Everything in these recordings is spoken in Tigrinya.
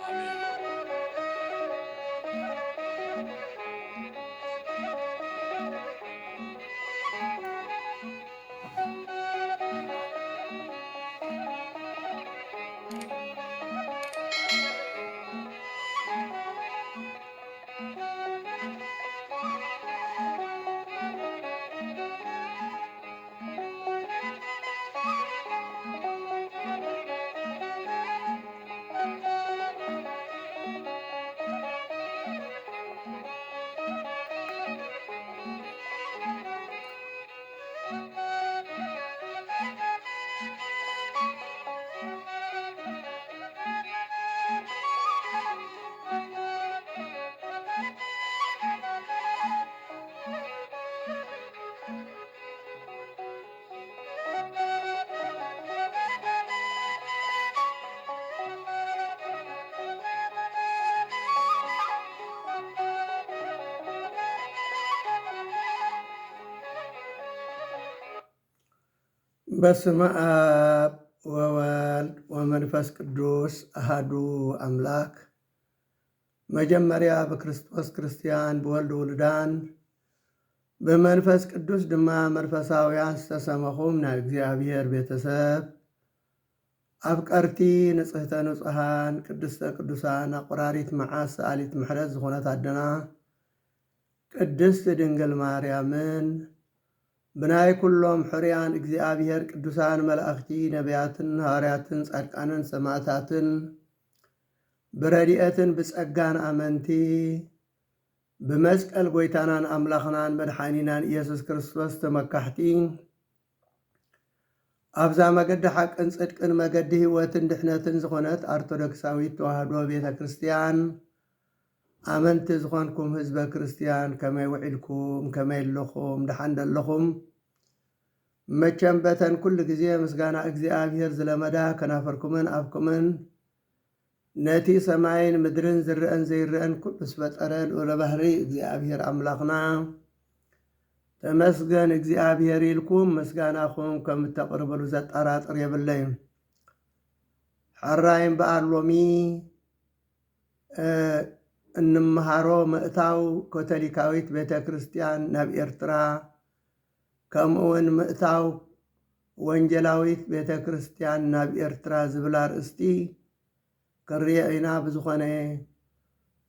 አሜን። በስመ አብ ወወልድ ወመንፈስ ቅዱስ አሃዱ አምላክ። መጀመሪያ በክርስቶስ ክርስቲያን ብወልድ ውሉዳን ብመንፈስ ቅዱስ ድማ መንፈሳውያን ዝተሰመኹም ናይ እግዚአብሔር ቤተሰብ አፍቀርቲ ንጽሕተ ንጹሓን ቅድስተ ቅዱሳን አቁራሪት መዓዝ ሰአሊት ምሕረት ዝኾነት አደና ቅድስት ድንግል ማርያምን ብናይ ኩሎም ሕርያን እግዚአብሔር ቅዱሳን መላእኽቲ ነቢያትን ሐዋርያትን ጻድቃንን ሰማዕታትን ብረድኤትን ብጸጋን አመንቲ ብመስቀል ጎይታናን አምላኽናን መድሓኒናን ኢየሱስ ክርስቶስ ተመካሕቲ ኣብዛ መገዲ ሓቅን ጽድቅን መገዲ ህይወትን ድሕነትን ዝኾነት ኦርቶዶክሳዊት ተዋህዶ ቤተ ክርስቲያን አመንቲ ዝኾንኩም ህዝበ ክርስቲያን ከመይ ውዒልኩም ከመይ ኣለኹም ድሓን ደለኹም መቸም በተን ኩሉ ግዜ ምስጋና እግዚአብሔር ዝለመዳ ከናፈርኩምን ኣብኩምን ነቲ ሰማይን ምድርን ዝርአን ዘይርአን ኩሉ ዝፈጠረ ልዑለ ባህሪ እግዚአብሔር አምላኽና ተመስገን እግዚአብሔር ኢልኩም ምስጋናኹም ከም እተቕርበሉ ዘጠራጥር የብለይ። ሓራይም በዓል ሎሚ እንመሃሮ ምእታው ካቶሊካዊት ቤተ ክርስቲያን ናብ ኤርትራ ከምኡውን ምእታው ወንጌላዊት ቤተ ክርስቲያን ናብ ኤርትራ ዝብል አርእስቲ ክንሪኦ ኢና። ብዝኾነ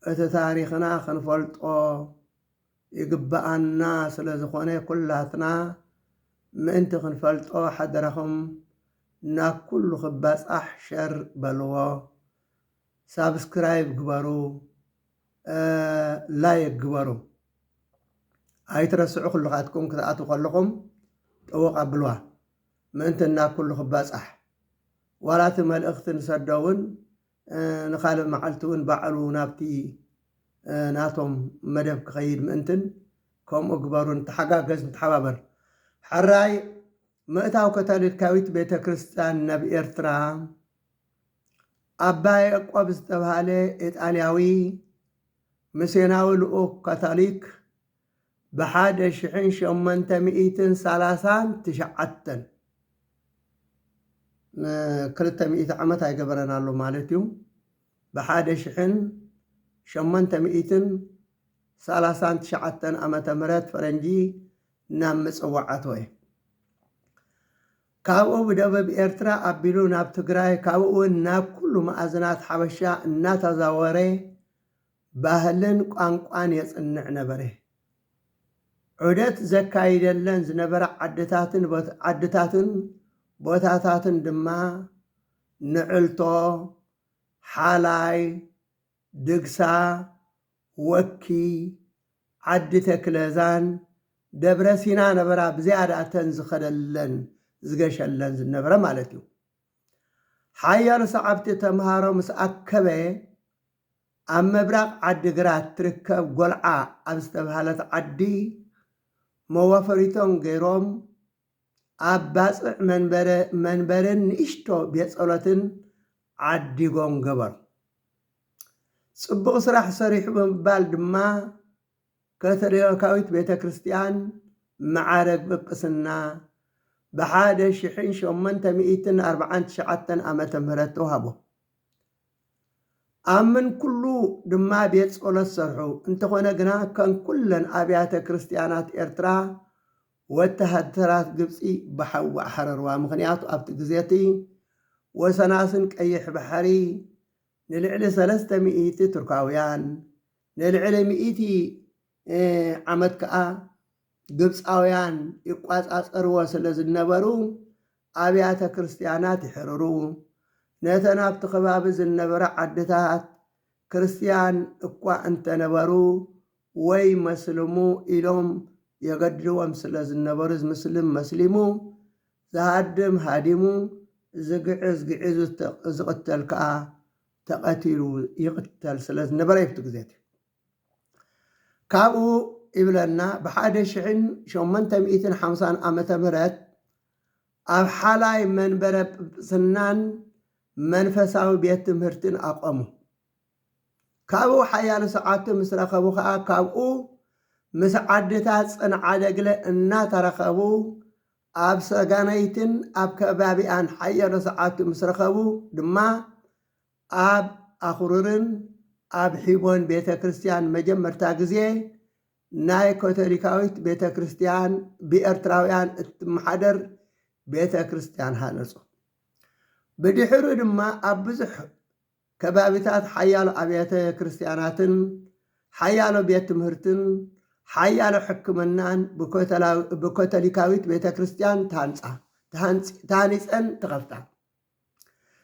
እቲ ታሪኽና ክንፈልጦ ይግባአና ስለ ዝኾነ ኩላትና ምእንቲ ክንፈልጦ ሓደራኹም ናብ ኩሉ ክባጻሕ ሸር በልዎ፣ ሳብስክራይብ ግበሩ፣ ላይ ግበሩ። ኣይትረስዑ ኩልኻትኩም ክትኣትዉ ከለኹም ጥውቕ ኣብልዋ ምእንቲ ናብ ኩሉ ክባጻሕ ዋላቲ መልእኽቲ ንሰዶውን ንኻልእ መዓልቲ እውን ባዕሉ ናብቲ ናቶም መደብ ክኸይድ ምእንትን ከምኡ ግበሩን ተሓጋገዝ ንተሓባበር። ሓራይ ምእታው ካቶሊካዊት ቤተ ክርስቲያን ናብ ኤርትራ ኣባ ያዕቆብ ዝተባሃለ ኢጣልያዊ ሚስዮናዊ ልኡኽ ካቶሊክ ብ1839 200 ዓመት ኣይገበረናሉ ማለት እዩ። ብ1839 ዓመተ ምህረት ፈረንጂ ናብ ምጽዋዓት ወይ ካብኡ ብደቡብ ኤርትራ ኣቢሉ ናብ ትግራይ ካብኡ እውን ናብ ኩሉ ማእዝናት ሓበሻ እናተዛወረ ባህልን ቋንቋን የጽንዕ ነበረ። ዑደት ዘካይደለን ዝነበረ ዓድታትን ቦታታትን ድማ ንዕልቶ፣ ሓላይ፣ ድግሳ፣ ወኪ፣ ዓዲ ተክለዛን ደብረ ሲና ነበራ ብዝያዳተን ዝኸደለን ዝገሸለን ዝነበረ ማለት እዩ። ሓያሉ ሰዓብቲ ተምሃሮ ምስ ኣከበ ኣብ ምብራቕ ዓዲግራት ትርከብ ጎልዓ ኣብ ዝተባሃለት ዓዲ መዋፈሪቶም ገይሮም ኣብ ባፅዕ መንበርን ንእሽቶ ቤት ጸሎትን ዓዲጎም ገበሩ። ጽቡቕ ስራሕ ሰሪሑ ብምባል ድማ ካቶሊካዊት ቤተ ክርስቲያን ማዕረግ ጵጵስና ብ1849 ዓመተ ምህረት ተዋህቦ። أمن كله دما بيت صلى السرحو انت خونا قنا كان كلن أبيات كريستيانات إرترا واتهدرات قبسي بحوا حرروا مخنيات أبت جزيتي وسناسن كأيح بحري نلعلي 300 تركاويان نلعلي 100 عمد كأ قبساويان يقواس أسأروا سلز النبرو أبيات كريستيانات يحرروا نتنا بتخبابز النبرة عدتات كريستيان اقوى انت نبرو وي مسلمو إلهم يقدروا مسلز النبرز مسلمو زهدم هادمو زقعز زقتل كا تقتلوا يقتل سلز النبرة يفتق كابو إبلنا بحادة شعن شومنت 250 عامة مرات أب حالاي منبرة سنان منفساوي بيت تمهرتن أقامو كابو حيال ساعات مسرخبو خا كابو مسعدتات صنعادقله إنا ترخبو أب سغانيتن أب كبابيان حيال ساعات مسرخبو دما أب أخررن أب حيبون بيت كريستيان مجمرتا غزي ناي كاثوليكاويت بيت كريستيان بإرتراويان محدر بيت كريستيان هانصو بدحرو دما أبزح كبابتات حيالو أبيات كريستياناتن حيالو بيت مهرتن حيالو حكمنان بكاثوليكاويت بيت كريستيان تانيسن تغفتا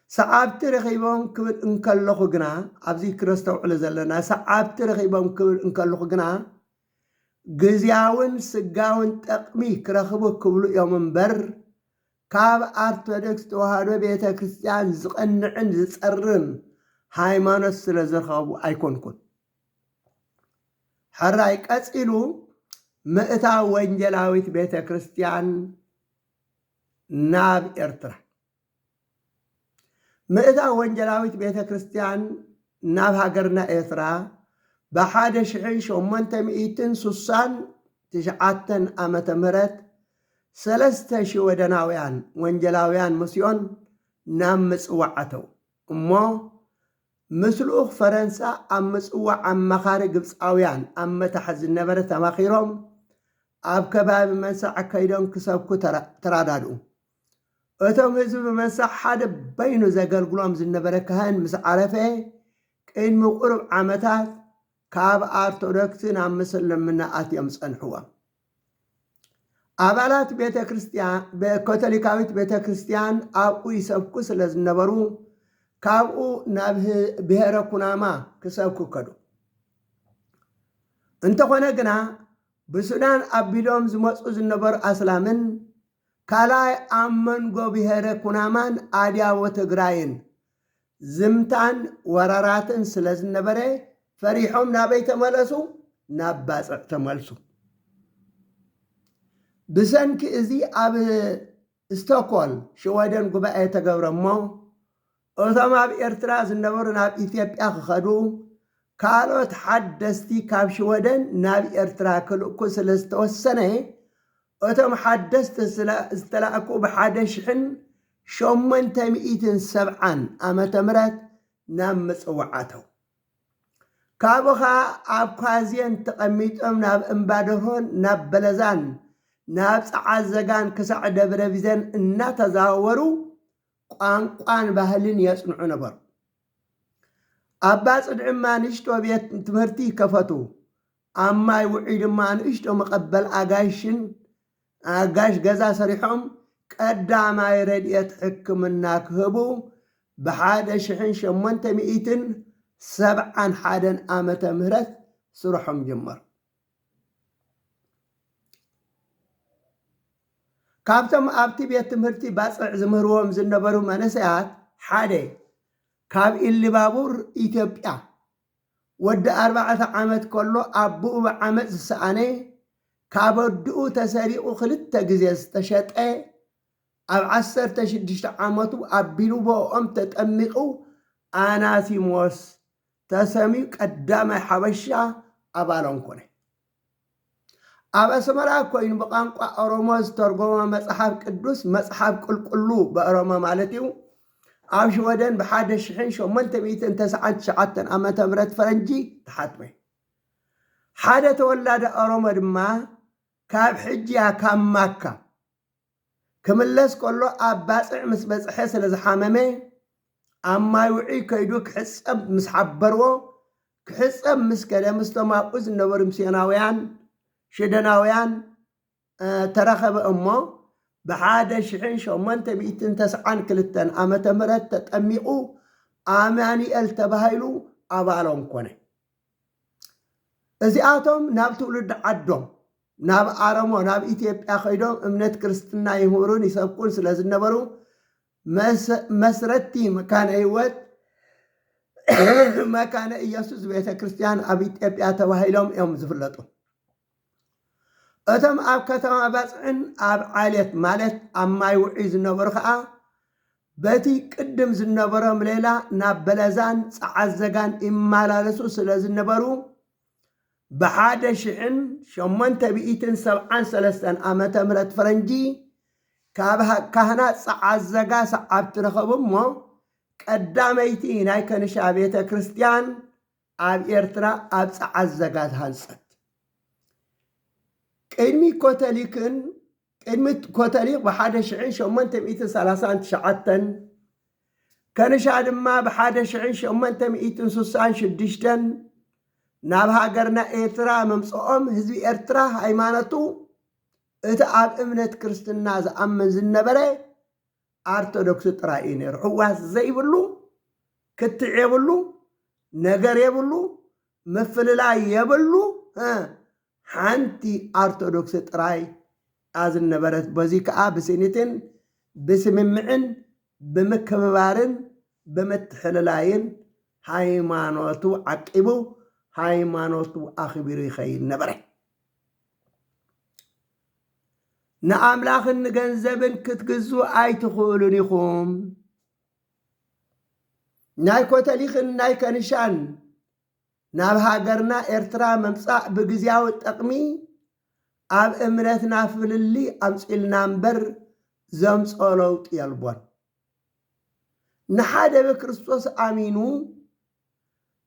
سعابت رخيبهم كبل انكاللخو قنا أبزي كريستو على زلنا سعابت رخيبهم كبل انكاللخو قنا قزياون سقاون تقمي كرخبو كبلو يوم بر كاب أرثوذكس توهادو بيتا كريستيان زقنعن زصرن ሃይማኖት ስለዘርኸቡ ኣይኮንኩን حراي قصيلو مئتا ወንጀላዊት ቤተ ክርስቲያን ናብ ኤርትራ مئታ ወንጀላዊት ቤተ ክርስቲያን ናብ ሃገርና ኤርትራ በሓደ 1869 ዓመተ ምህረት 3000 ወደናውያን ወንጀላውያን ምስዮን ናብ ምጽዋዓተው እሞ مسلوخ فرنسا أم مسؤوع عن مخارج قبصاويان أم متحز النبرة تماخيرهم أب كباب منسع كيدون كسبكو ترادادو أتوم هزب منسع حد بينو زقل قلوم زنبرة كهان مسعرفه كين مقرب عمتات كاب أرثوذكسين أم مسلم من آتي أمسأنحوا أبالات بيت كريستيان كاثوليكاويت بيت كريستيان أبو يسبكو سلزنبرو كابو نابه بهرة كناما كسابكو كدو انت قنا بسودان أبيلوم زموصوز النبر أسلامن كالاي أمن قو بهرة كنامان آديا وتقراين زمتان وراراتن سلز النبري فريحهم نابي تملسو ناباس تملسو بسنك إزي أب ستوكول شوادن قبائي تقورمو أثما بإرترا زنبور ناب إثيوبيا خدو كالوت حدستي كابش ودن ناب إرترا كلوكو سلستوسنة أثم حدست استلاقو بحادشحن شومن تمئيتن 7 أما تمرت نام مصوعاتو كابوخا أبقازيان تقميتهم ناب امبادرون ناب بلزان ناب سعازقان كسع دبرفيزان إنا تزاورو ቋንቋን ባህልን ያጽንዑ ነበር አባ ጽድዕማ ንሽቶ ቤት ትምህርቲ ከፈቱ አማይ ውዒድማ ንሽቶ መቀበል አጋሽ ገዛ ሰሪሖም ቀዳማይ ረድኤት ሕክምና ክህቡ በሓደ 1871 ዓመተ ምህረት ስርሖም ጀመሩ كابتم أبتي بيت تمرتي باصع زمهروهم زنبرو منسيات حادي كاب اللي بابور إثيوبيا ود 4 عامت كله أبو بعمت ساني كابدو تسريقو خلت جزيز تشتئ أب 16 عامتو أبيلو بو تتأمقو أناسي موس تسمي قدام حبشة أبالون كونه أبا سمرا كوين بقانقوا أروموز ترجمة مصحف قدوس مصحف كل بأروما مالتيو أبش ودن بحاد الشحن شو من تبيت تسعة شعات أما تمرت فرنجي تحتمي حدا تولد أرمد ما كاب حجيها كام مكة كملس كله أباسع مسبس حس لزحاممي أما يوعي كيدوك حسب مسحبرو كحسب مسكده مستماقوز النور مسيناويان شدناويان ترخب أمه بحادة شحن شو من تبيتن تسعان كلتن أما تمرت تتأميقو آماني التبهيلو أبالهم كونه إزياتهم ناب تولد عدهم ناب آرمو ناب إثيوبيا خيدهم امنت كريستنا يمورون يسبقون سلازن نبرو مسرتي مكان أيوت مكان إيسوس بيت كريستيان أبي إثيوبيا تبهيلهم يوم زفلتو أتم أب كتم بسعن أب عاليت مالت أما يوعي زنبر خا بتي قدم زنبر مليلا نابلزان عزقان إما لالسو سلا زنبرو بحادة شحن شمان تبئيتن 73 أمة مرت فرنجي كهنات عزقا سعبت رخبمو قداميتي ناي كان شعبية كريستيان أب إرترا أب عزقات هانست قدمي كوتاليكن قدمي كوتاليك بحادة شعين شمان تمئيتن 39 كان شعب ما بحادة شعين شمان تمئيتن 66 نابها قرنا إيترا ممسؤم هزبي إرترا هايمانتو إتعاب إمنة كريستنا زأمن زنبري أرتودوكس ترائين يرحواس زي بلو كتع يبلو نقر يبلو مفللا يبلو حانتي أرتودوكس تراي أزن نبرت بزيك بسنتين بسممعن بمكببارن بمتحللاين هايمانوتو عقبو هايمانوتو أخبري خير نبري نأملاخن نغنزبن كتغزو أي تخولونيخوم ناي كوتاليخن ناي كنشان ناب هاجرنا إرترا ممصاء بجزياو التقمي أب إمرتنا فللي أمسئلنا مبر زمس أولوت يالبون نحادة بكريستوس آمينو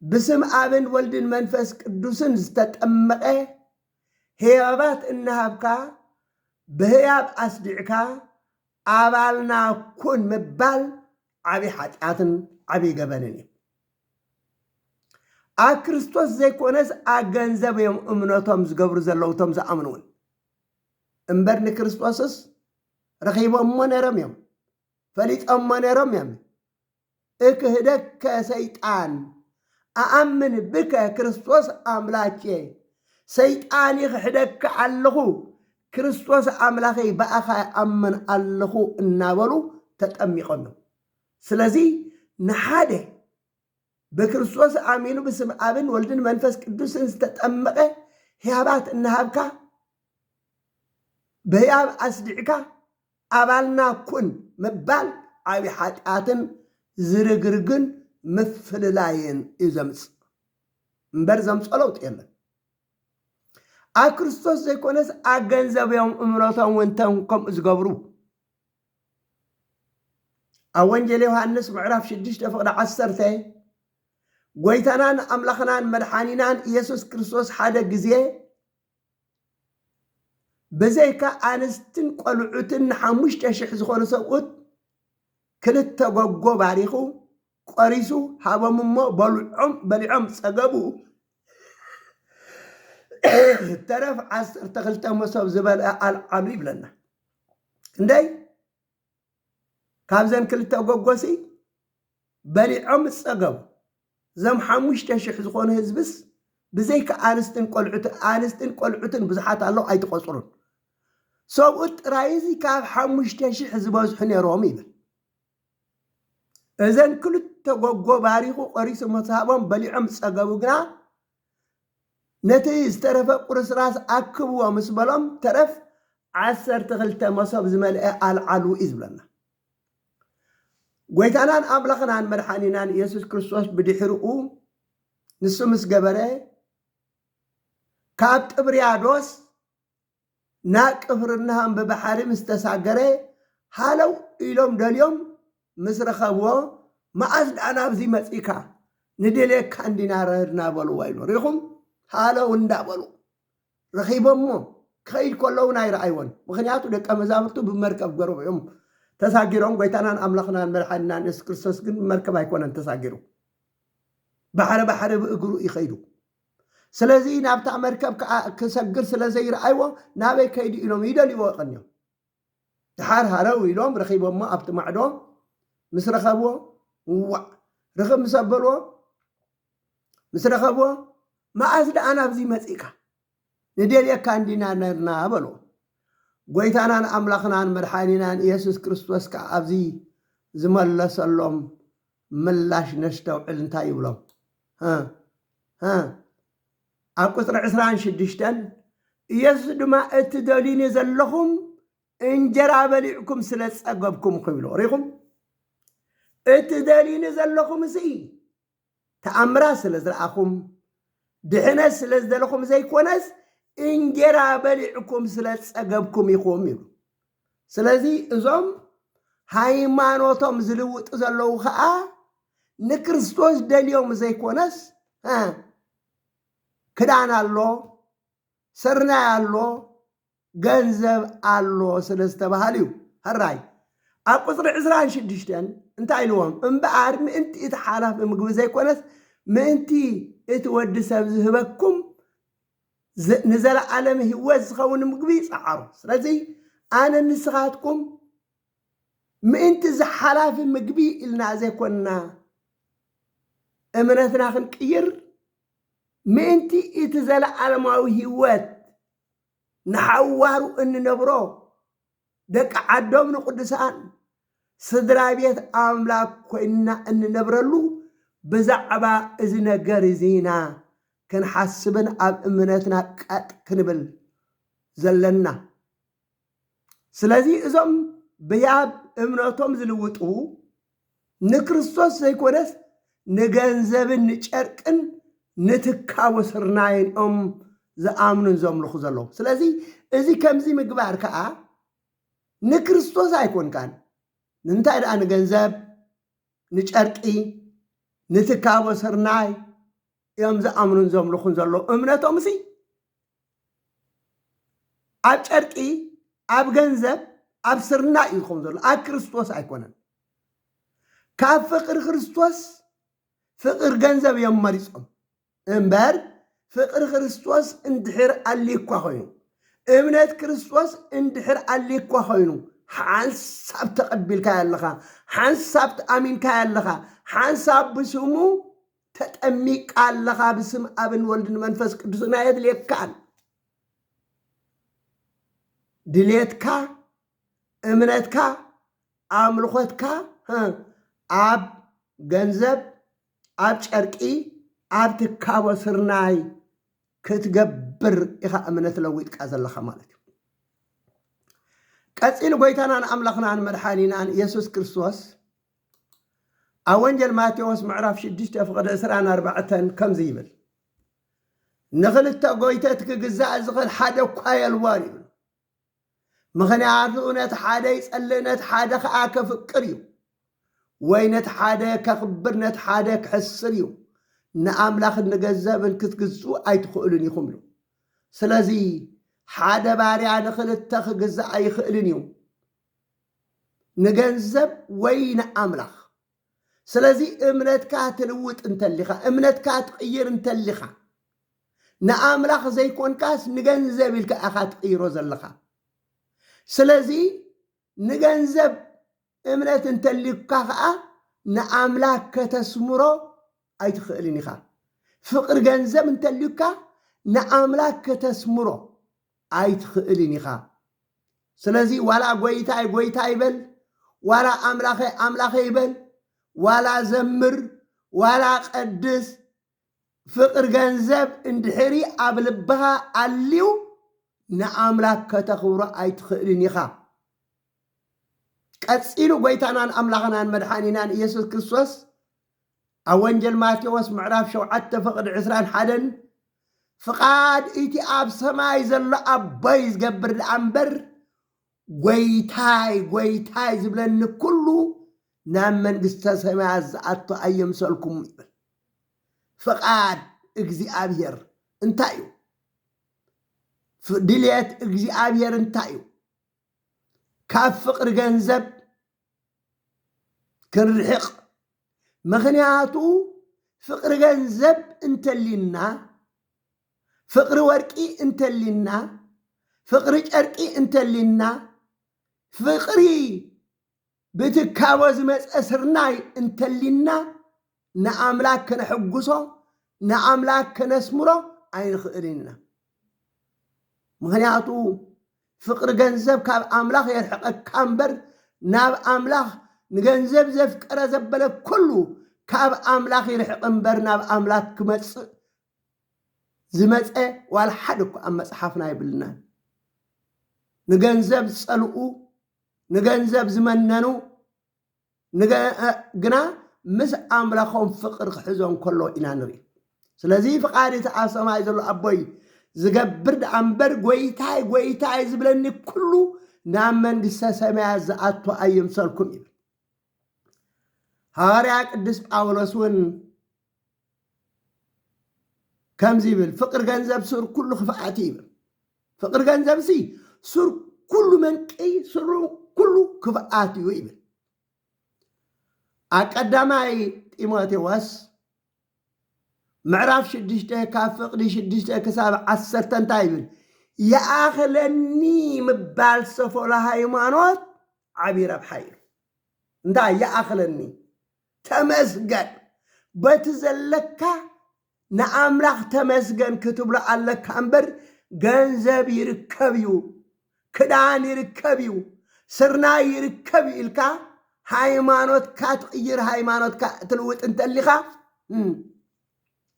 بسم آبن ولد المنفس قدوسن زتتأمقه هيابات إنهابكا بهياب أصدعكا آبالنا كون مبال عبي حاجاتن عبي قبنني أكريستوس زي كونس أجنزب يوم أمنتهم زقبر زلوتهم زأمنون أمبرن كريستوسس رخيب أمان رميم فليت أمان رميم إكهدك سيطان أأمن بك كريستوس أملاكي سيطان يخدك علخو كريستوس أملاكي بأخا أمن علخو النابلو تتأميقنو سلازي نحاده بكريستوس آمينو بسم آبن ولدن منفس قدوسن زتتأمقه هيابات إنهابكا بهياب أصدعكا أبالنا كن مبال عبي حاتاتن زرقرقن مفللاين إزمس مبر زمس ألوت يمن أكريستوس زيكونس أغنزب يوم أمراتهم وانتهم إزقبرو أوانجيل يوحنس معرف شديش تفقد عسرته قويتنان أملخنان مدحانينان إيسوس كريستوس حدا قزيه بزيكا أنستن قلعوتن حموشت شح زخون سوقت كلت تقوقو باريخو قريسو هابا ممو بلعم سقبو ترف عسر تغلتا مصاب زبال العمري بلنا اندي كابزن كلت تقوقوسي بلعم سقبو زم حموشت شح زخون هزبس بزيك أنستن قلعوتن بزحات الله أي تقصرون صوت رايزي كاب حموشت شح زبازحن يرومي بل إذن كل تقوقو باريخو قريس مصابهم بلعم سقبونا نتي استرف قرص راس أكبو ومسبلهم ترف عسر تغلتا مصاب زمالئة العلو إزبلنا قويتانان أبلغنان مرحانينان يسوس كريستوس بدحرقو نسو مسقبره كاب تبريادوس ناك افرنهم ببحاري مستساقره حالو إلوم داليوم مسرخبو ما أزد أنا بزي مسيكا ندلي كان دينار نابلو وايلو ريخم حالا وندابلو رخيبمو خيل كله ناير أيوان مخنياتو دك أمزامرتو بمركب قرو يوم تساجرون قيتانا أملاخنا مرحنا نس كريستوس كن مركب هيكون أن تساجرو بحر بأجرو يخيدو سلازي نابتع مركب كسجر سلازي رأيوه نابي كيد إلهم يدل يوقنيو تحار هراو إلهم رخيبهم ما أبت معدوم مسرخبوه رخب مسبلوه مسرخبوه ما أزد أنا بزي مسيكا ندير يكان دينا نرنا بلو قويتانا أملاخنا مرحانينا يسوس كريستوس كأبزي زمال سلام ملاش نشتو علنتا يبلو ها أقصر عسران شدشتن يسد ما اتدالين زلهم انجرى بلعكم سلس أقبكم قبلو ريكم اتدالين زلهم زي تأمرا سلس رأخم دحنا سلس دلهم زي كونس انجرى بلعكم سلس أقبكم يقوم سلسي إزام ሃይማኖቶም ዝልውጥ ዘለው ከዓ ንክርስቶስ ደልዮም ዘይኮነስ ክዳን አሎ ስርና አሎ ገንዘብ አሎ ስለስተባሃልዩ ህራይ ኣብ ቁፅሪ 26 እንታይ ኢልዎም እምበኣር ምእንቲ እትሓላፍ ምግቢ ዘይኮነስ ምእንቲ እትወዲ ሰብ ዝህበኩም ንዘለዓለም ህይወት ዝኸውን ምግቢ ይፀዓሩ ስለዚ ኣነ ንስኻትኩም ምእንቲ ዝሓላፍ ምግቢ ኢልና ዘይኮንና እምነትና ክንቅይር ምእንቲ እቲ ዘለዓለማዊ ህይወት ንሓዋሩ እንነብሮ ደቂ ዓዶም ንቅዱሳን ስድራ ቤት ኣምላክ ኮይንና እንነብረሉ ብዛዕባ እዚ ነገር እዚና ክንሓስብን ኣብ እምነትና ቀጥ ክንብል ዘለና ስለዚ እዞም ብያብ እምነቶም ዝልውጡ ንክርስቶስ ዘይኮነስ ንገንዘብን ንጨርቅን ንትካቦ ስርናይን ዝኣምኑን ዘምልኹ ዘለዉ ስለዚ እዚ ከምዚ ምግባር ከዓ ንክርስቶስ ኣይኮንካን ንምንታይ ደኣ ንገንዘብ ንጨርቂ ንትካቦ ስርናይ እዮም ዝኣምኑን ዘምልኹን ዘለዉ እምነቶም ሲ ኣብ ጨርቂ ኣብ ገንዘብ ኣብ ስርናይ እዩ ዝኸውን ዘሎ ኣብ ክርስቶስ ኣይኮነን ካብ ፍቅሪ ክርስቶስ ፍቅር ገንዘብ እዮም መሪፆም እምበር ፍቅሪ ክርስቶስ እንድሕር ኣሊኳ ኮይኑ እምነት ክርስቶስ እንድሕር ኣሊኳ ኮይኑ ሓንሳብ ተቐቢልካ ያለኻ ሓንሳብ ተኣሚንካ ያለኻ ሓንሳብ ብስሙ ተጠሚቃ ኣለኻ ብስም ኣብን ወልድን መንፈስ ቅዱስን ኣየድልየካን ድልየትካ እምነትካ ኣምልኾትካ ኣብ ገንዘብ ኣብ ጨርቂ ኣብ ትካቦ ስርናይ ክትገብር ኢኻ እምነት ለዊጥካ ዘለኻ ማለት እዩ ቀፂሉ ጎይታናን ኣምላኽናን መድሓኒናን ኢየሱስ ክርስቶስ ኣብ ወንጌል ማቴዎስ ምዕራፍ 6 ፍቅዲ 24 ከምዚ ይብል ንኽልተ ጎይተት ክግዛእ ዝኽእል ሓደ እኳ የልዎን ይብል ምኽንያቱ ነቲ ሓደ ይጸልእ ነቲ ሓደ ከዓ ከፍቅር እዩ ወይ ነቲ ሓደ ከኽብር ነቲ ሓደ ክሕስር እዩ ንኣምላኽን ንገንዘብን ክትግዝኡ ኣይትኽእሉን ኢኹም ኢሉ ስለዚ ሓደ ባርያ ንኽልተ ክግዛእ ኣይኽእልን እዩ ንገንዘብ ወይ ንኣምላኽ ስለዚ እምነትካ ትልውጥ እንተሊኻ እምነትካ ትቕይር እንተሊኻ ንኣምላኽ ዘይኮንካስ ንገንዘብ ኢልካ ኢኻ ትቕይሮ ዘለኻ ስለዚ ንገንዘብ እምነት እንተሊካ ከዓ ንኣምላክ ከተስምሮ ኣይትኽእልን ኢኻ ፍቅሪ ገንዘብ እንተሊካ ንኣምላክ ከተስምሮ ኣይትኽእልን ኢኻ ስለዚ ዋላ ጎይታይ ጎይታ ይበል ዋላ ኣምላኸ ኣምላኸ ይበል ዋላ ዘምር ዋላ ቀድስ ፍቅሪ ገንዘብ እንድሕሪ ኣብ ልብኻ ኣልዩ ንኣምላክ ከተኽብሮ ኣይትኽእልን ኢኻ ቀፂሉ ጎይታናን ኣምላኽናን መድሓኒናን ኢየሱስ ክርስቶስ ኣብ ወንጌል ማቴዎስ ምዕራፍ 7 ፍቅዲ 21 ፍቃድ እቲ ኣብ ሰማይ ዘሎ ኣቦይ ዝገብር ደኣ እምበር ጎይታይ ጎይታይ ዝብለኒ ኩሉ ናብ መንግስተ ሰማያት ዝኣቱ ኣየምሰልኩም ይብል ፍቃድ እግዚአብሔር እንታይ እዩ ድልየት እግዚአብሔር እንታይ እዩ ካብ ፍቅሪ ገንዘብ ክንርሕቕ ምክንያቱ ፍቅሪ ገንዘብ እንተሊና ፍቅሪ ወርቂ እንተሊና ፍቅሪ ጨርቂ እንተሊና ፍቅሪ ብትካቦ ዝመፀ ስርናይ እንተሊና ንኣምላክ ከነሕጉሶ ንኣምላክ ከነስምሮ ኣይንኽእልና ምክንያቱ ፍቅሪ ገንዘብ ካብ ኣምላኽ የርሕቐካ እምበር ናብ ኣምላኽ ንገንዘብ ዘፍቀረ ዘበለ ኩሉ ካብ ኣምላኽ ይርሕቕ እምበር ናብ ኣምላኽ ክመፅእ ዝመፀ ዋላ ሓደ እኳ ኣብ መፅሓፍና ይብልናን ንገንዘብ ዝፀልኡ ንገንዘብ ዝመነኑ ግና ምስ ኣምላኾም ፍቅሪ ክሕዞም ከሎ ኢና ንርኢ ስለዚ ፍቃድ እቲ ኣብ ሰማይ ዘሎ ኣቦይ ዝገብር ደኣ እምበር ጎይታይ ጎይታይ ዝብለኒ ኩሉ ናብ መንግስተ ሰማያት ዝኣቱ ኣይምሰልኩም ይብል ሐዋርያ ቅዱስ ጳውሎስ እውን ከምዚ ይብል ፍቅሪ ገንዘብ ሱር ኩሉ ክፍኣት ይብል ፍቅሪ ገንዘብ ሲ ሱር ኩሉ መንቂ ሱር ኩሉ ክፍኣት እዩ ይብል ኣቀዳማይ ጢሞቴዎስ ምዕራፍ 6 ካብ ፍቅዲ 6 ክሳብ 10 እንታይ ይብል የኣኽለኒ ምባል ሰፎላ ሃይማኖት ዓብይ ረብሓ እዩ እንታይ የኣኽለኒ ተመስገን በቲ ዘለካ ንኣምላኽ ተመስገን ክትብሎ ኣለካ እምበር ገንዘብ ይርከብ እዩ ክዳን ይርከብ እዩ ስርናይ ይርከብ እዩ ኢልካ ሃይማኖትካ ትቕይር ሃይማኖትካ ትልውጥ እንተሊኻ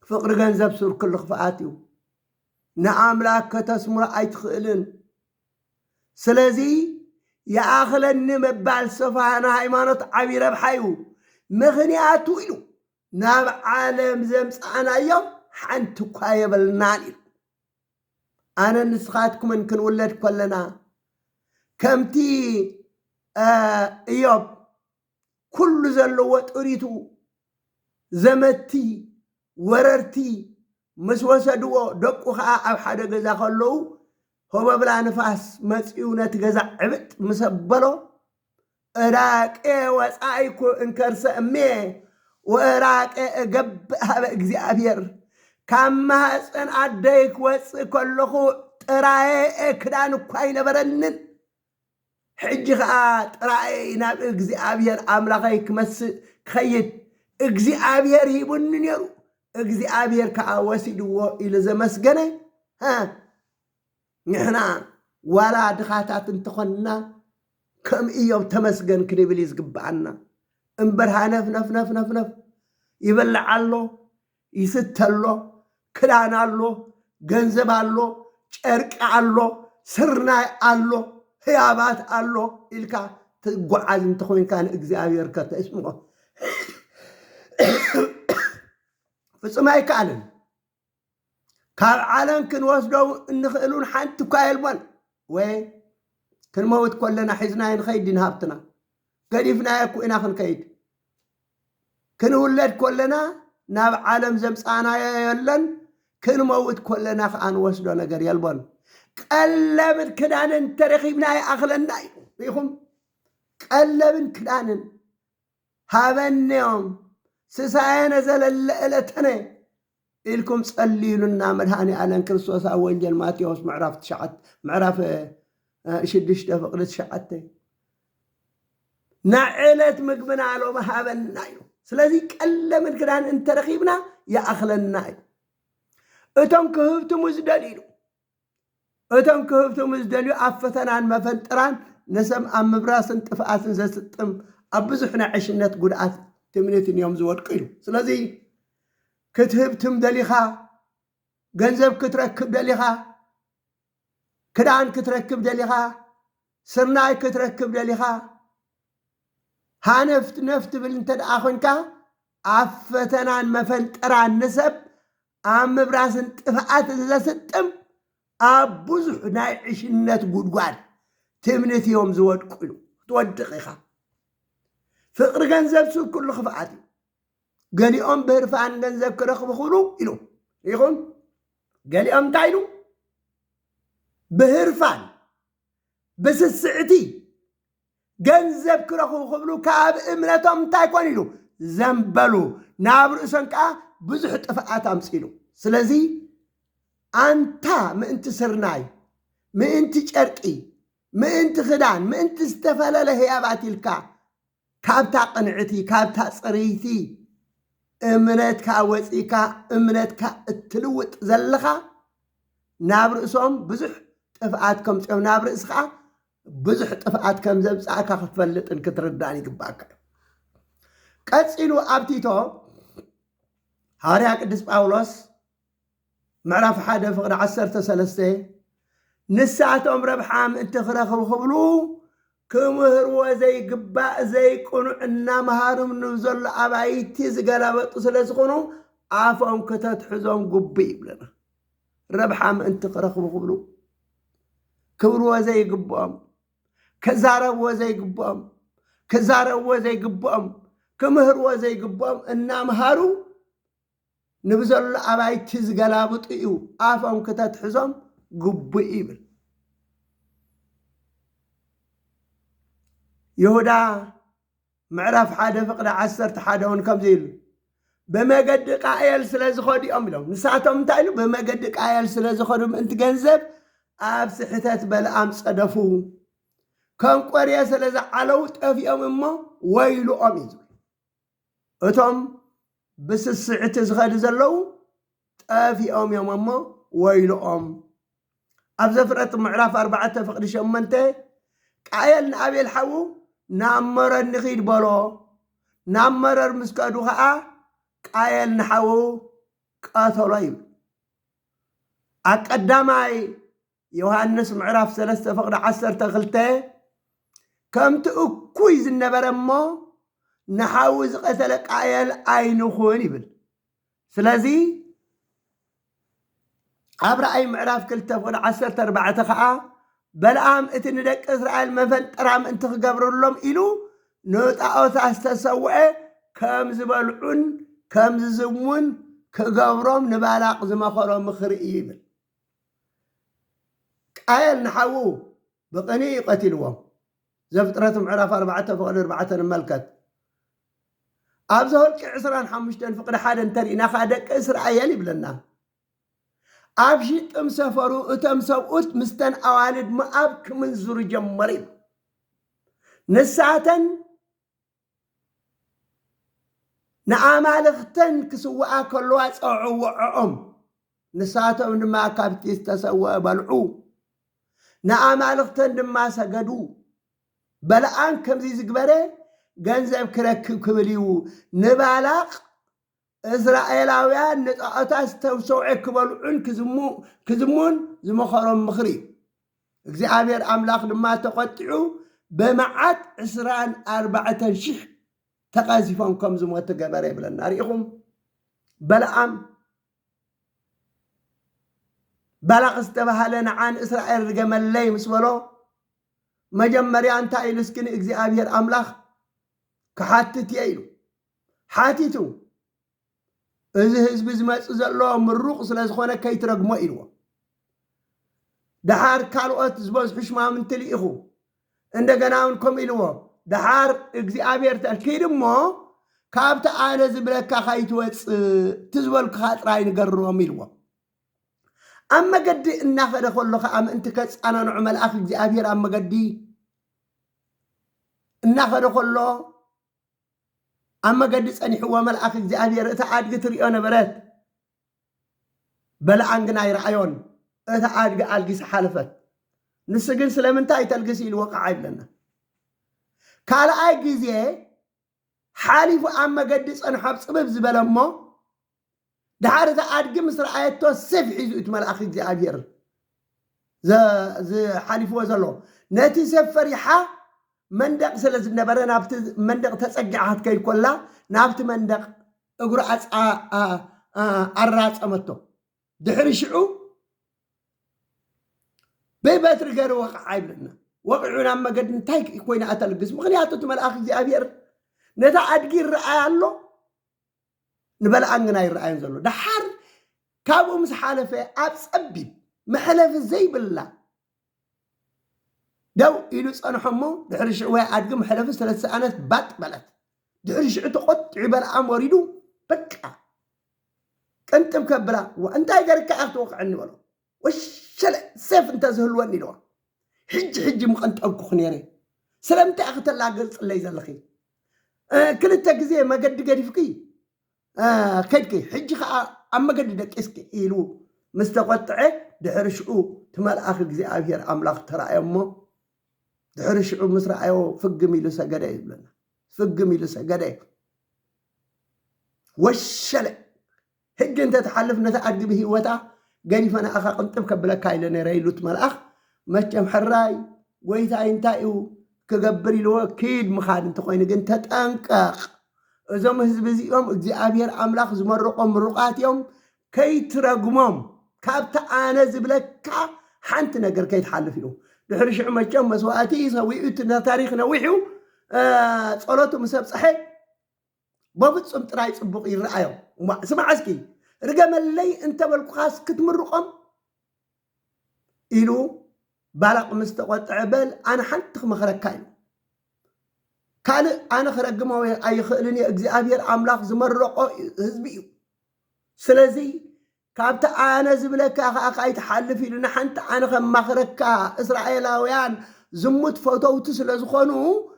ፍቅሪ ገንዘብ ሱር ኩሉ ክፍኣት እዩ ንኣምላክ ከተስምሮ ኣይትኽእልን ስለዚ የኣኽለኒ ምባል ሰፋና ሃይማኖት ዓብይ ረብሓ እዩ ምክንያቱ ኢሉ ናብ ዓለም ዘምፃእናዮም ሓንቲ እኳ የበልናን ኢሉ ኣነ ንስኻትኩምን ክንውለድ ከለና ከምቲ ኢዮብ ኩሉ ዘለዎ ጥሪቱ ዘመቲ ወረርቲ ምስ ወሰድዎ ደቁ ከዓ ኣብ ሓደ ገዛ ከለዉ هو بلا نفاس مسيونة جزع عبت مسبلو راك وسايكو انكرس امي وراك جب هذا اكزيابير كما سن اديك وس كلخو تراي كدان كاين برنن حجها تراي ناب اكزيابير املاخيك مس خيت اكزيابير يبن يرو اكزيابير كاوسيدو الى زمسغنه ها نحنا ولا دخاتات انتخنا كم إيوب تمسجن كريبليز قبعنا انبرها نف نف نف نف نف يبلع الله يست الله كلان الله جنزب الله شرك الله سرنا الله هيابات الله إلك تقعد انتخوين كان إجزاء كتا اسمه فسمعي كانن كان عالم كن وصلوا نخلون حنت كايلبن وين كن موت كلنا حزنا نخيد نهبتنا قريفنا يكو إنا خنكيد كن ولد كلنا ناب عالم زمسانا يلن كن موت كلنا خان وصلوا نقر يلبن قلب الكدان ترخيبنا أخلنا يخم قلب الكدان هذا اليوم سسايا نزل الليلتنا إلكم صليلنا مدهاني على كريستوس أوانجيل ماتيوس معرف تشعت معرف شدش فقرت شعتي نعلت مقبنا على مهابا النايو سلازي كلا من كدان انت رخيبنا يا أخل النايو اتم كهبت مزدليلو اتم كهبت مزدليلو أفتنا عن مفنتران نسم أم براس انتفاعات زستم أبزحنا عشنات قرآت تمنيتين يوم زواد قيلو سلازي كتهب تمدليخا جنزب كتركب دليخا كدان كتركب دليخا سرناي كتركب دليخا هانفت نفت بالنتد آخونكا عفتنان مفنتران نسب عم براسن تفعات زستم أبوزح نايعش النت قد قاد تمنيت يوم زواد قلو تودقيخا ፍቅሪ ገንዘብ ሱ ኩሉ ክፍኣት እዩ ገሊኦም ብህርፋን ገንዘብ ክረኽቡ ክእሉ ኢሉ ይኹን ገሊኦም እንታይ ኢሉ ብህርፋን ብስስዕቲ ገንዘብ ክረኽቡ ክብሉ ካብ እምነቶም እንታይ ኮን ኢሉ ዘንበሉ ናብ ርእሶም ከዓ ብዙሕ ጥፍኣት ኣምፂሉ ስለዚ ኣንታ ምእንቲ ስርናይ ምእንቲ ጨርቂ ምእንቲ ክዳን ምእንቲ ዝተፈለለ ህያባት ኢልካ ካብታ ቅንዕቲ ካብታ ፅርይቲ እምነትካ ወፂካ እምነትካ እትልውጥ ዘለኻ ናብ ርእሶም ብዙሕ ጥፍኣት ከምፅኦም ናብ ርእስኻ ብዙሕ ጥፍኣት ከም ዘብፃእካ ክትፈልጥን ክትርዳእን ይግባእካ ቀፂሉ ኣብ ቲቶ ሐዋርያ ቅዱስ ጳውሎስ ምዕራፍ 1 ፍቅዲ 13 ንሳቶም ረብሓ ምእንቲ ክረኽቡ ክብሉ ክምህርዎ ዘይግባእ ዘይቁኑዕ እናምሃሮም ንብዘሎ ኣባይቲ ዝገላበጡ ስለ ዝኾኑ ኣፎም ክተትሕዞም ጉቡእ ይብለና ረብሓ ምእንቲ ክረኽቡ ክብሉ ክብርዎ ዘይግብኦም ክዛረብዎ ዘይግብኦም ክዛረብዎ ዘይግብኦም ክምህርዎ ዘይግብኦም እናምሃሩ ንብዘሎ ኣባይቲ ዝገላብጡ እዩ ኣፎም ክተትሕዞም ጉቡእ ይብል ይሁዳ ምዕራፍ 1 ፍቅዲ 11 እውን ከምዚ ኢሉ ብመገዲ ቃየል ስለ ዝኸዱ እዮም ኢሎም ንሳቶም እንታይ ኢሉ ብመገዲ ቃየል ስለ ዝኸዱ ምእንቲ ገንዘብ ኣብ ስሕተት በልኣም ፀደፉ ከም ቆርየ ስለ ዝዓለው ጠፊኦም እሞ ወይሉኦም እዩ እቶም ብስስዕቲ ዝኸዱ ዘለው ጠፊኦም እዮም እሞ ወይሉኦም ኣብ ዘፍጥረት ምዕራፍ 4 ፍቅዲ 8 ቃየል ንኣቤል ሓዉ ናብ መረር ንኺድ በሎ ናብ መረር ምስ ከዱ ከዓ ቃየል ንሓዉ ቀተሎ እዩ ኣብ ቀዳማይ ዮሃንስ ምዕራፍ 3 ፍቅዲ 12 ከምቲ እኩይ ዝነበረ እሞ ንሓዉ ዝቀተለ ቃየል ኣይንኹን ይብል ስለዚ ኣብ ራእይ ምዕራፍ 2 ፍቅዲ 14 ከዓ በልዓም እቲ ንደቂ እስራኤል መፈንጠራ ምእንቲ ክገብረሎም ኢሉ ንጣዖታት ዝተሰውዐ ከም ዝበልዑን ከም ዝዝሙን ክገብሮም ንባላቅ ዝመኸሮ ምኽሪ እዩ ይብል ቃየል ንሓዉ ብቕኒ ይቀትልዎም ዘፍጥረት ምዕራፍ 4 ፍቅዲ 4 ንመልከት ኣብ ዘኍልቂ 25 ፍቅዲ 1 እንተሪእና ከዓ ደቂ እስራኤል ይብለና ኣብ ሽጥም ሰፈሩ እቶም ሰብኡት ምስተን ኣዋልድ ሞዓብ ክምንዝሩ ጀመሩ ንሳተን ንኣማልኽተን ክስውዓ ከለዋ ፀውዕዎዖኦም ንሳቶም ድማ ካብቲ ዝተሰውአ በልዑ ንኣማልኽተን ድማ ሰገዱ በልዓም ከምዚ ዝግበረ ገንዘብ ክረክብ ክብል እዩ ንባላቅ እስራኤላውያን ንጣዖታት ዝተሰውዐ ክበልዑን ክዝሙን ዝመኸሮም ምኽሪ እግዚኣብሔር ኣምላኽ ድማ ተቆጢዑ ብመዓት 24,000 ተቐዚፎም ከም ዝሞቱ ገበረ ይብለና ሪኢኹም በልዓም ባላቅ ዝተባሃለ ንዓን እስራኤል ርገመለይ ምስ በሎ መጀመርያ እንታይ ኢሉ እስኪ ንእግዚኣብሔር ኣምላኽ ክሓትት እየ ኢሉ ሓቲቱ እዚ ህዝቢ ዝመፅእ ዘሎ ምሩቕ ስለ ዝኾነ ከይትረግሞ ኢልዎ ድሓር ካልኦት ዝበዝሑ ሽማምንቲ ልኢኹ እንደገና እውን ከምኡ ኢልዎ ድሓር እግዚኣብሔር ተልኪድ እሞ ካብቲ ኣነ ዝብለካ ከይትወፅእ ትዝበልኩኻ ጥራይ ንገርሮም ኢልዎ ኣብ መገዲ እናኸደ ከሎ ከዓ ምእንቲ ከፃናንዑ መልኣኽ እግዚኣብሔር ኣብ መገዲ እናኸደ ከሎ ኣብ መገዲ ፀኒሕዎ መልኣኽ እግዚኣብሔር እታ ኣድጊ ትሪኦ ነበረት በልዓን ግን ኣይረኣዮን እታ ኣድጊ ኣልጊሳ ሓለፈት ንሱ ግን ስለምንታይ ተልግሲ ኢልዎ ከዓ ይብለና ካልኣይ ግዜ ሓሊፉ ኣብ መገዲ ፀንሖ ፅብብ ዝበለ እሞ ድሓር እታ ኣድጊ ምስ ረኣየቶ ሰፍ ሒዙ እቲ መልኣኽ እግዚኣብሔር ዝሓሊፍዎ ዘሎ ነቲ ሰብ ፈሪሓ መንደቕ ስለ ዝነበረ ናብቲ መንደቕ ተፀጊዓ ክትከይድ ኮላ ናብቲ መንደቕ እግሩ ኣራፀመቶ ድሕሪ ሽዑ ብበትሪ ገይሩ ወቕዓ ይብለና ወቂዑ ናብ መገዲ እንታይ ኮይና ኣተልግስ ምክንያቱ እቲ መልኣኽ እግዚኣብሔር نتا أدقي الرأي الله نبلع أننا الرأي نزلو دحار كابو مسحالفة أبس أبي محلف زي بالله دو إلوس أنا حمو دحرش عوي أدقي محلف 3 سنوات بات بلد دحرش عتقط عبال عام وريدو بكا كنت مكبرة وأنت أجرك أتوقع عني ولا وشلا سيف أنت زهلوني لوا حج مقنت أبكو خنيري سلامت أخت الله قلت الله يزلخي كل التجزية ما قد فيكي كدكي حج أما قد دك إسكي إلو مستقطع دحرشو تمال آخر جزء أبير أملاق ترى أمه دحرشو مصر أيو فق ميلو سجدة يبلنا فق ميلو سجدة وشلا هج أنت تحلف نتأدي به وتا قالي فأنا أخا قنت بكبلا كايلنا ريلو تمال أخ مشم حراي ويتا إنتايو كجبري لو كيد مخاد أنت قاين جنت تأنكخ إذا ما هزبزي يوم أبير أملاخ زمرقهم مرقات يوم كي ترجمهم كابت أنا زبلك حنت نجر كي تحلف له دحرش عمشان مسواتي يسوي إتنا تاريخنا وحيو صلاته مساب صحيح بابتصم تراي صبق يرأيو سمع عسكي رقم اللي أنت بالقاس كتمرقهم إلو بالق مستقطع بل أنا حنت مخرج كاين كان أنا خرج ما أي خلني أبير أملاك زمرقه هزبي سلزي كابت أنا زبلك أخا يتحلف لنا حنت أنا خم مخرج إسرائيلاويان زمت فوتو تسلز خانو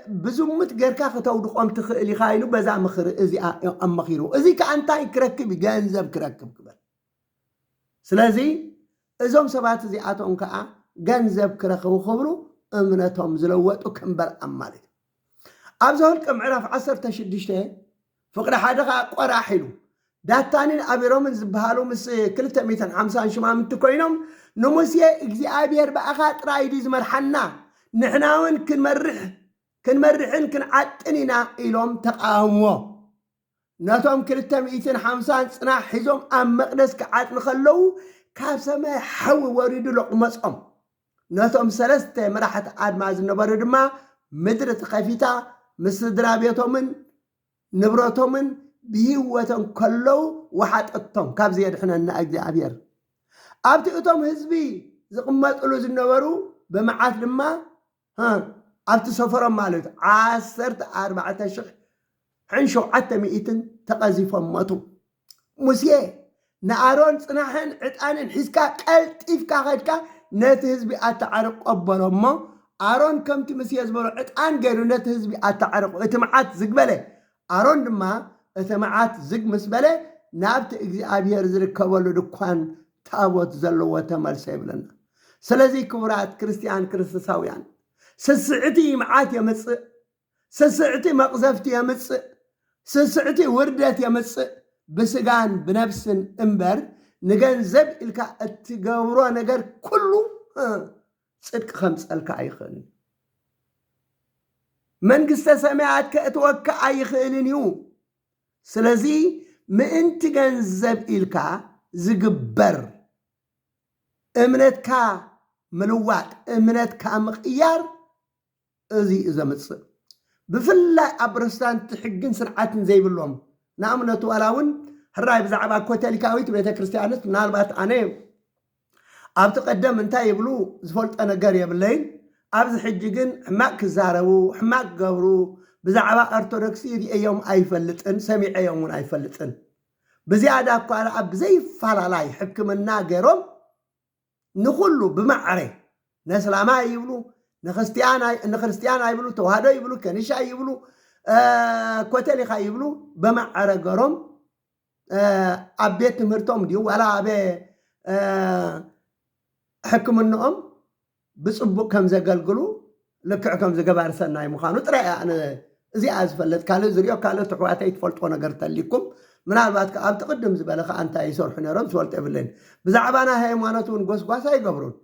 بزمت غيرك فتو دقم تخلي خاينو بزع مخر إزي أم خيرو إزي كأنتاي كركب جانزب كركب كبر سلزي إزهم سبات زي أتون كأ جانزب كركبو خبرو أمنتهم زلوات وكمبر أمالي أبزهل كم عرف 10 تشدشته فقر حدقة قرا حلو داتانين أبيرو من زبهالو مس كلتا 250 شما من تكوينهم نمسيه إجزي أبير بأخات رايدي زمرحنا نحناون كنمرحن كنعطنينا إلهم تقاوموا ناتهم كلتا 250 صناع حزهم أم مقدس كعات نخلو كاب سما حو وريدو لقمصهم ناتهم 3 مراحة عاد مازن نبرد ما مدرة خفيتا مسدرا بيتهم نبرتهم بيوتهم كلو وحطتهم كاب زياد حنا نأجزي عبير أبتئتهم هزبي زقمات قلوز النورو بمعات لما أبت سفرهم مالت 14 شح حنشو عتا 100 تقازيفهم ماتوا مسيه نعرون صناحن عطانن حسكا قلطيفكا خدكا نت هزبي أتعرق قبلهم أرون كمتي مسيه زبرو عطان غيرو نت هزبي أتعرق اتمعات زقبله أرون دما اتمعات زق مسبله نابت እግዚአብሔር ዝርከበሉ ድኳን ታቦት ዘለዎ ተመልሰ ይብለና ስለዚ ክቡራት ክርስቲያን ክርስቶሳውያን ስስዕቲ መዓት የምጽእ ስስዕቲ መቅዘፍቲ የምጽእ ስስዕቲ ውርደት የምጽእ بسجان بنفس انبر نجنزب إلك التجاورو نجار كله صدق 5 ألك أيخن من قست سمعت كأتوقع أيخن يو سلزي ما أنت جنزب إلك زجبر أمنتك ملوات أمنتك مقيار أزي إذا متصل بفلا أبرستان تحقن سرعات زي باللوم نعمنا تولاون هراي بزعبا كوتاليكاويت بيتا كريستيانست نالبات أنا أبتقدم انتا يبلو زفولت أنا قاري بالليل أبز حجيقن حماك الزارو حماك قبرو بزعبا أرتودكسي دي أيوم أي فلتن سميع أيومون أي فلتن بزيادة أبقى أب زي فالالاي حكم الناقرهم نخلو بمعري نسلاما يبلو نخريستيانا يبلو توهادو يبلو كنيشا يبلو كوتاليخا يبلو بمعرى قرم أبيت مرتهم ديو ولا أبي حكم النوم بصبو كم زقلقلو لكع كم زقبار سناي مخانو ترى أنا زي أزفلت كالو زريو كالو تحواتي تفلتونا قرت لكم من البات كأب تقدم زبالخ أنت يسور حنا رمس والت أبلين بزعبانا هايمانتون قوس قواسا يقبرون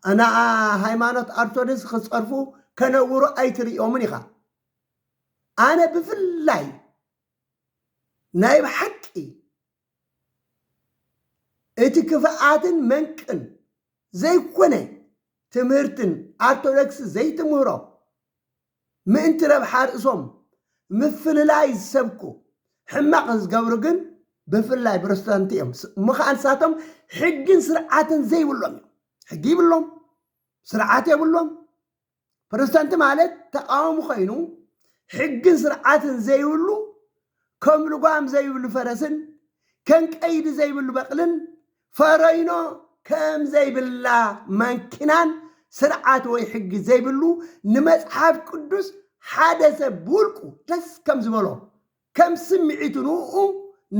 أنا هايمانت أرتودس خصرفو كنورو أي تري يومنيخا أنا بفلاي نايب حقي اتكفاءات منكن زي كونه تمرتن أرتودكس زي تمورو ምእንቲ ረብሓ ርእሶም ምፍልላይ ዝሰብኩ ሕማቕ ዝገብሩ ግን ብፍላይ ፕሮቴስታንት እዮም ምኻንሳቶም ሕግን ስርዓትን ዘይብሎም ሕጊ ይብሎም ስርዓት የብሎም ፕሮቴስታንት ማለት ተቃውሞ ኮይኑ ሕግን ስርዓትን ዘይብሉ ከም ልጓም ዘይብሉ ፈረስን ከም ቀይዲ ዘይብሉ በቕልን ፈረይኖ ከም ዘይብላ ማንኪናን ስርዓት ወይ ሕጊ ዘይብሉ ንመጽሓፍ ቅዱስ ሓደ ሰብ ብውልቁ ደስ ከም ዝበሎ ከም ስምዒቱ ንኡ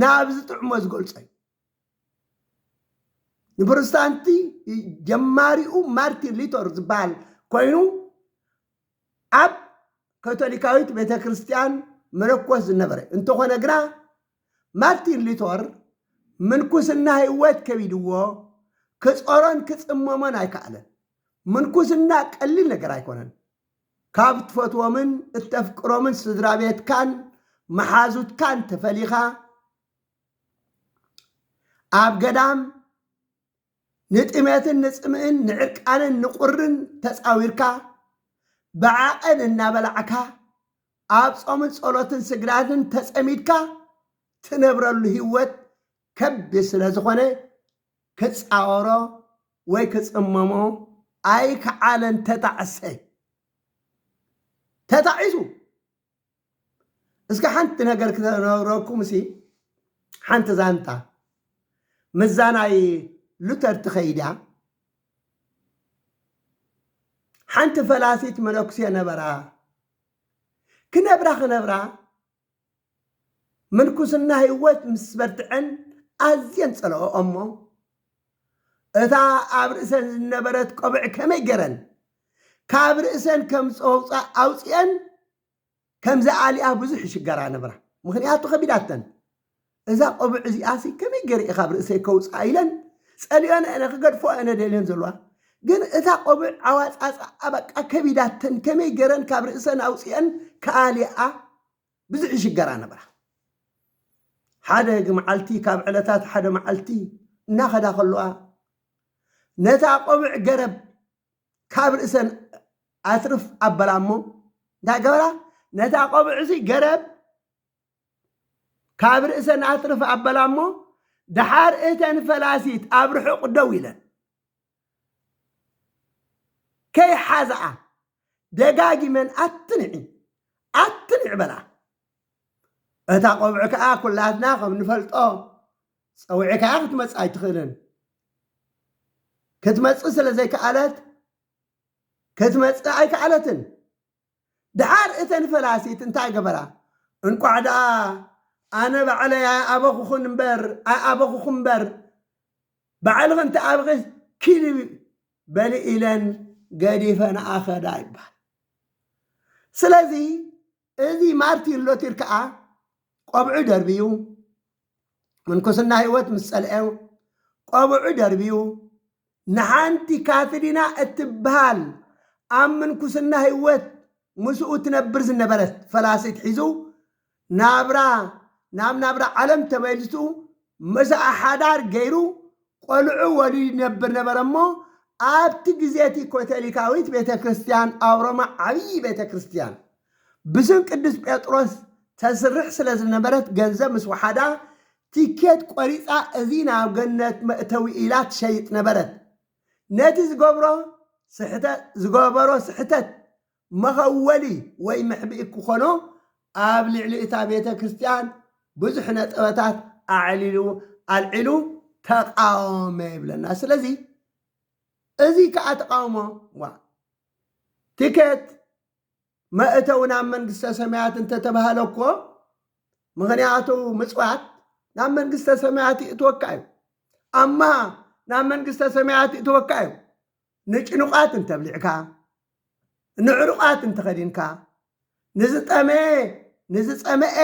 ናብ ዝጥዕሞ ዝገልጾ ንፕሮቴስታንቲ ጀማሪኡ ማርቲን ሉተር ዝበሃል ኮይኑ ኣብ ካቶሊካዊት ቤተ ክርስቲያን መነኮስ ዝነበረ እንተኾነ ግና ማርቲን ሉተር ምንኩስና ህይወት ከቢድዎ ክጾሮን ክጽመሞን ኣይከኣለን ምንኩስና ቀሊል ነገር ኣይኮነን ካብ ትፈትዎምን እተፍቅሮምን ስድራ ቤትካን መሓዙትካን ተፈሊኻ ኣብ ገዳም ንጥሜትን ንጽምእን ንዕርቃንን ንቁርን ተጻዊርካ ብዓቐን እናበላዕካ ኣብ ጾምን ጸሎትን ስግዳትን ተጸሚድካ ትነብረሉ ህይወት ከቢድ ስለ ዝኾነ ክጻወሮ ወይ ክጽመሞ ኣይከዓለን ተታዒሱ እስከ ሓንቲ ነገር ክትነግረኩም እሲ ሓንቲ ዛንታ ምዛናይ ሉተር ትኸይዳ ሓንቲ ፈላሲት መነኩሴ ነበራ ክነብራ ምንኩስና ህይወት ምስ በርትዐን ኣዝየን ጸለኦ እሞ እታ ኣብ ርእሰን ዝነበረት ቆብዕ ከመይ ገረን ካብ ርእሰን ከም ፀውፃ ኣውፅአን ከም ዝኣሊኣ ብዙሕ ይሽገራ ነብራ ምክንያቱ ከቢዳተን እዛ ቆብዕ እዚኣሲ ከመይ ገሪኢ ካብ ርእሰይ ከውፃ ኢለን ጸሊኦን ኣነ ክገድፎ ኣነ ደልየን ዘለዋ ግን እታ ቆብዕ ዓዋፃፃ በቃ ከቢዳተን ከመይ ገረን ካብ ርእሰን ኣውፅአን ከኣሊኣ ብዙሕ ይሽገራ ነብራ ሓደ መዓልቲ ካብ ዕለታት ሓደ መዓልቲ እናኸዳ ከለዋ ነታ ቆብዕ ገረብ ካብ ርእሰን ኣትርፍ ኣበላሞ እንታይ ገበራ ነታ ቆብዕ እዚ ገረብ ካብ ርእሰን ኣትርፍ ኣበላሞ ድሓር እተን ፈላሲት ኣብ ርሑቕ ደው ኢለን ከይሓዝኣ ደጋጊመን ኣትንዒ በላ እታ ቆብዕ ከዓ ኩላትና ከም ንፈልጦ ፀውዒ ከዓ ክትመፅእ ኣይትኽእልን ክትመፅእ ስለ ዘይከኣለት ክትመፅእ ኣይከኣለትን ድሓር እተን ፈላሲት እንታይ ገበራ እንቋዕ ደኣ ኣነ ባዕለይ ኣበኹኹን እምበር ባዕልኽን ተኣብኺስ ክልብ በሊ ኢለን ገዲፈን ኣኸዳ ይበሃል ስለዚ እዚ ማርቲን ሉተር ከዓ ቆብዑ ደርቢዩ ምንኩስና ህይወት ምስ ጸልዐ ቆብዑ ደርቢዩ ንሓንቲ ካትሪና እትበሃል ኣብ ምንኩስና ህይወት ምስኡ ትነብር ዝነበረት ፈላሲት ሒዙ ናብ ናብራ ዓለም ተመልሱ ምስኣ ሓዳር ገይሩ ቆልዑ ወሊዱ ይነብር ነበረ እሞ ኣብቲ ግዜቲ ካቶሊካዊት ቤተ ክርስቲያን ኣብ ሮማ ዓብዪ ቤተ ክርስቲያን ብስም ቅዱስ ጴጥሮስ ተስርሕ ስለ ዝነበረት ገንዘብ ምስ ወሓዳ ቲኬት ቆሪፃ እዚ ናብ ገነት መእተዊ ኢላ ትሸይጥ ነበረት ነቲ ዝገበሮ ስሕተት መኸወሊ ወይ ምሕቢእ ክኾኖ ኣብ ልዕሊ እታ ቤተ ክርስቲያን ብዙሕ ነጥበታት ኣልዒሉ ተቃወመ ይብለና ስለዚ እዚ ከዓ ተቃውሞ ቲኬት መእተው ናብ መንግስተ ሰማያት እንተተባሃለ እኮ ምክንያቱ ምጽዋት ናብ መንግስተ ሰማያት እትወካ እዩ ኣማ ናብ መንግስተ ሰማያት እትወካ እዩ ንጭኑቃት እንተብሊዕካ ንዕሩቃት እንተኸዲንካ ንዝፀመአ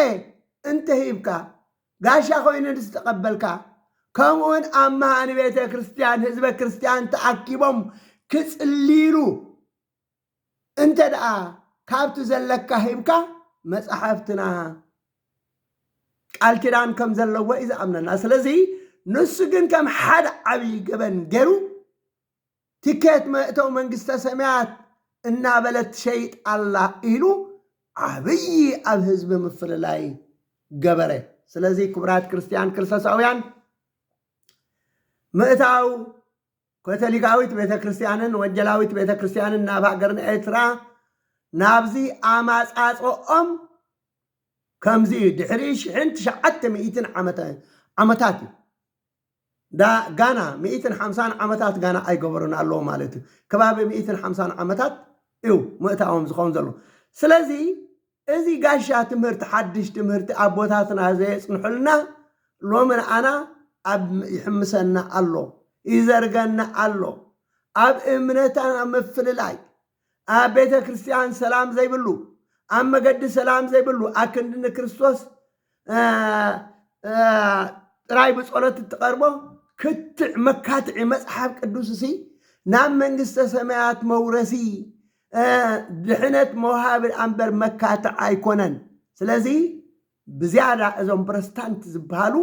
እንተሂብካ ጋሻ ኮይኑ ንዝተቐበልካ ከምኡውን ኣማሃ ንቤተ ክርስቲያን ህዝበ ክርስቲያን ተኣኪቦም ክጽሊሉ እንተ ደኣ ካብቲ ዘለካ ሂብካ መጽሓፍትና ቃል ኪዳን ከም ዘለዎ እዩ ዝኣምነና ስለዚ ንሱ ግን ከም ሓደ ዓብዪ ገበን ገይሩ ቲኬት መእተው መንግስተ ሰማያት እናበለት ሸይጥ ኣላ ኢሉ ዓብይ ኣብ ህዝቢ ምፍልላይ ገበረ ስለዚ ክቡራት ክርስቲያን ክርስቶሳውያን ምእታው ካቶሊካዊት ቤተክርስቲያንን ወንጌላዊት ቤተክርስቲያንን ናብ ሃገርና ኤርትራ ናብዚ ኣማጻጽኦም ከምዚ ድሕሪ 1900 ዓመታት دا غانا 150 ዓመታት ጋና ኣይገበሩን ኣለዎ ማለት እዩ ከባቢ 150 ዓመታት እዩ ምእታኦም ዝኸውን ዘሎ ስለዚ እዚ ጋሻ ትምህርቲ ሓድሽ ትምህርቲ ኣቦታትና ዘየጽንሑልና ሎምን ኣና ኣብ ይሕምሰና ኣሎ ይዘርገና ኣሎ ኣብ እምነታና ምፍልላይ ኣብ ቤተ ክርስቲያን ሰላም ዘይብሉ ኣብ መገዲ ሰላም ዘይብሉ ኣክንድን ክርስቶስ ጥራይ ብጸሎት ትቀርቦ ክትዕ መካትዕ መጽሓፍ ቅዱስ ሲ ናብ መንግስተ ሰማያት መውረሲ ድሕነት መውሃብ ኣንበር መካትዕ ኣይኮነን ስለዚ ብዝያዳ እዞም ፕሮቴስታንት ዝበሃሉ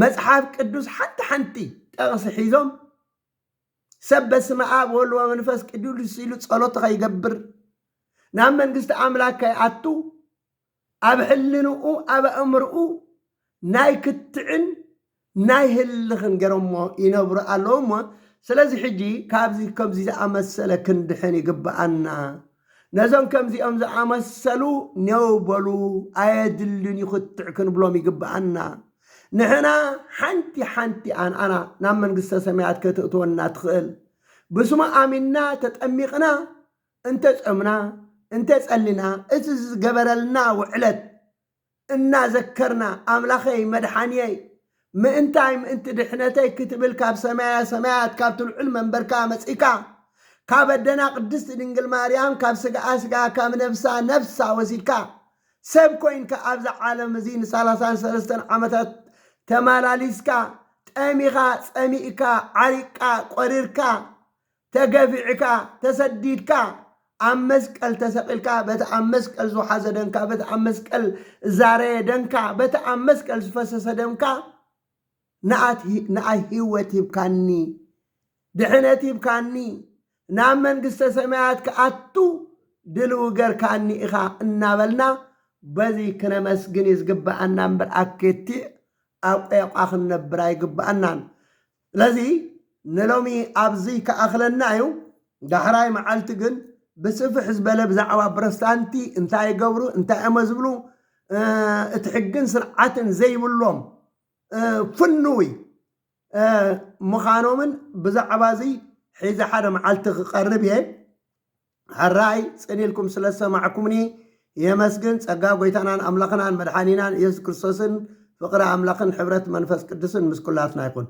መጽሐፍ ቅዱስ ሓንቲ ጠቕሲ ሒዞም ሰብ በስመ አብ ወወልድ ወመንፈስ ቅዱስ ሲሉ ጸሎት ከይገብር ናብ መንግስቲ ኣምላክ ከይኣቱ ኣብ ሕልንኡ ኣብ ኣእምርኡ ናይ ክትዕን ናይ ህልኽን ገይሮሞ ይነብሩ ኣለዎሞ ስለዚ ሕጂ ካብዚ ከምዚ ዝኣመሰለ ክንድሕን ይግብኣና ነዞም ከምዚኦም ዝኣመሰሉ ነውበሉ ኣየድልን ይኽትዕ ክንብሎም ይግብኣና ንሕና ሓንቲ ኣና ናብ መንግስተ ሰማያት ከተእትወና ትኽእል ብስሙ ኣሚንና ተጠሚቕና እንተ ጸምና እንተ ጸሊና እቲ ዝገበረልና ውዕለት እናዘከርና ኣምላኸይ መድሓንየይ ምእንታይ ምእንቲ ድሕነተይ ክትብል ካብ ሰማያት ካብ ትልዑል መንበርካ መጺካ ካብ ኣደና ቅድስቲ ድንግል ማርያም ካብ ስጋኣ ስጋ ካብ ነፍሳ ነፍሳ ወሲድካ ሰብ ኮይንካ ኣብዚ ዓለም እዚ ን33 ዓመታት ተማላሊስካ ጠሚኻ ጸሚእካ ዓሪቅካ ቆሪርካ ተገፊዕካ ተሰዲድካ ኣብ መስቀል ተሰቂልካ በቲ ኣብ መስቀል ዝሓዘ ደምካ በቲ ኣብ መስቀል ዛረየ ደምካ በቲ ኣብ መስቀል ዝፈሰሰ ደምካ ንኣይ ህይወት ይብካኒ ድሕነት ይብካኒ ናብ መንግስተ ሰማያት ከኣቱ ድልው ገርካኒ ኢኻ እናበልና በዚ ክነመስግን ይዝግብኣና እምበር ኣኬቲ ኣብ ቋንቋ ክንነብር ኣይግብኣናን ስለዚ ንሎሚ ኣብዚ ከኣኽለና እዩ ዳሕራይ መዓልቲ ግን ብስፍሕ ዝበለ ብዛዕባ ፕሮቴስታንቲ እንታይ ይገብሩ እንታይ እሞ ዝብሉ እቲ ሕግን ስርዓትን ዘይብሎም ፍኑይ ምዃኖምን ብዛዕባ እዚ ሒዘ ሓደ መዓልቲ ክቐርብ እየ ሓራይ ጽኒልኩም ስለ ሰማዕኩምኒ የመስግን ጸጋ ጎይታናን ኣምላኽናን መድሓኒናን ኢየሱስ ክርስቶስን ፍቕሪ ኣምላኽን ሕብረት መንፈስ ቅዱስን ምስ ኩላትና ይኹን